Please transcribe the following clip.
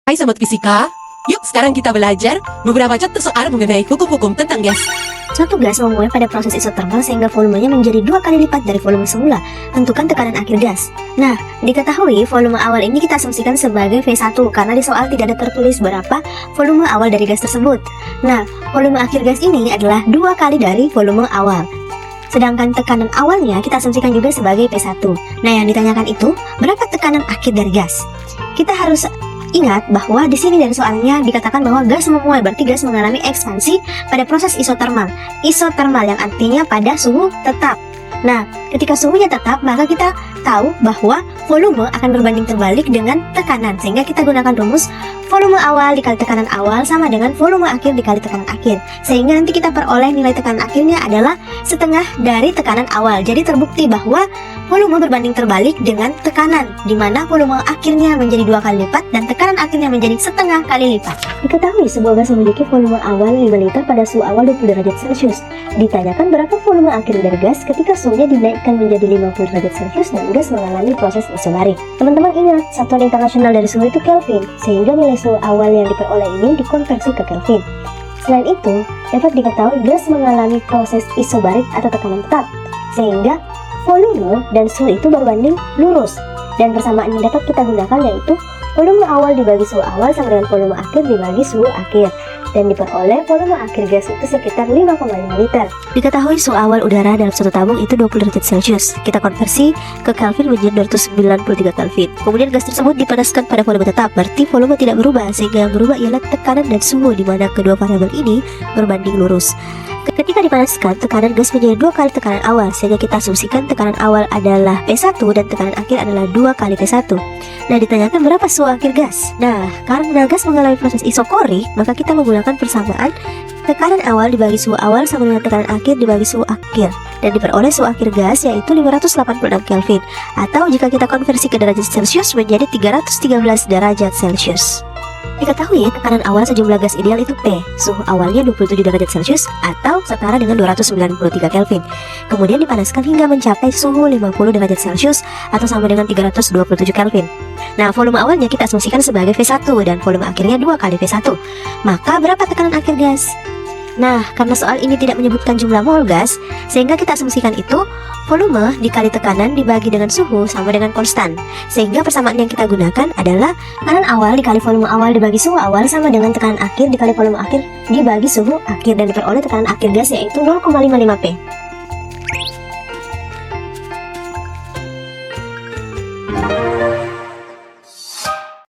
Hai Sobat Fisika, yuk sekarang kita belajar beberapa contoh soal mengenai hukum-hukum tentang gas. Suatu gas menguap pada proses isotermal sehingga volumenya menjadi 2 kali lipat dari volume semula. Tentukan tekanan akhir gas. Nah, diketahui volume awal ini kita asumsikan sebagai V1 karena di soal tidak ada tertulis berapa volume awal dari gas tersebut. Nah, volume akhir gas ini adalah 2 kali dari volume awal. Sedangkan tekanan awalnya kita asumsikan juga sebagai P1. Nah, yang ditanyakan itu berapa tekanan akhir dari gas? Kita harus ingat bahwa di sini dari soalnya dikatakan bahwa gas menguap, berarti gas mengalami ekspansi pada proses isotermal. Isotermal yang artinya pada suhu tetap. Nah, ketika suhunya tetap, maka kita tahu bahwa volume akan berbanding terbalik dengan tekanan. Sehingga kita gunakan rumus volume awal dikali tekanan awal sama dengan volume akhir dikali tekanan akhir. Sehingga nanti kita peroleh nilai tekanan akhirnya adalah setengah dari tekanan awal. Jadi terbukti bahwa volume berbanding terbalik dengan tekanan, di mana volume akhirnya menjadi 2 kali lipat dan tekanan akhirnya menjadi setengah kali lipat. Diketahui sebuah gas memiliki volume awal 5 liter pada suhu awal 20 derajat Celcius. Ditanyakan berapa volume akhir dari gas ketika suhunya dinaikkan menjadi 50 derajat Celcius dan gas mengalami proses isobarik. Teman-teman ingat, satuan internasional dari suhu itu Kelvin, sehingga nilai suhu awal yang diperoleh ini dikonversi ke Kelvin. Selain itu, dapat diketahui gas mengalami proses isobarik atau tekanan tetap, sehingga volume dan suhu itu berbanding lurus. Dan persamaan yang dapat kita gunakan yaitu volume awal dibagi suhu awal sama dengan volume akhir dibagi suhu akhir. Dan diperoleh volume akhir gas itu sekitar 5,5 liter. Diketahui suhu awal udara dalam satu tabung itu 20 derajat Celcius. Kita konversi ke Kelvin menjadi 293 Kelvin. Kemudian gas tersebut dipanaskan pada volume tetap, berarti volume tidak berubah, sehingga yang berubah ialah tekanan dan suhu, di mana kedua variabel ini berbanding lurus. Ketika dipanaskan, tekanan gas menjadi 2 kali tekanan awal, sehingga kita asumsikan tekanan awal adalah P1 dan tekanan akhir adalah 2 kali P1. Nah, ditanyakan berapa suhu akhir gas? Nah, karena gas mengalami proses isokorik, maka kita menggunakan persamaan tekanan awal dibagi suhu awal sama dengan tekanan akhir dibagi suhu akhir, dan diperoleh suhu akhir gas yaitu 586 Kelvin, atau jika kita konversi ke derajat Celcius menjadi 313 derajat Celcius. Diketahui tekanan awal sejumlah gas ideal itu P, suhu awalnya 27 derajat Celcius atau setara dengan 293 Kelvin. Kemudian dipanaskan hingga mencapai suhu 50 derajat Celcius atau sama dengan 327 Kelvin. Nah, volume awalnya kita asumsikan sebagai V1 dan volume akhirnya 2 kali V1. Maka berapa tekanan akhir gas? Nah, karena soal ini tidak menyebutkan jumlah mol gas, sehingga kita asumsikan itu volume dikali tekanan dibagi dengan suhu sama dengan konstan. Sehingga persamaan yang kita gunakan adalah tekanan awal dikali volume awal dibagi suhu awal sama dengan tekanan akhir dikali volume akhir dibagi suhu akhir, dan diperoleh tekanan akhir gas yaitu 0,55 P.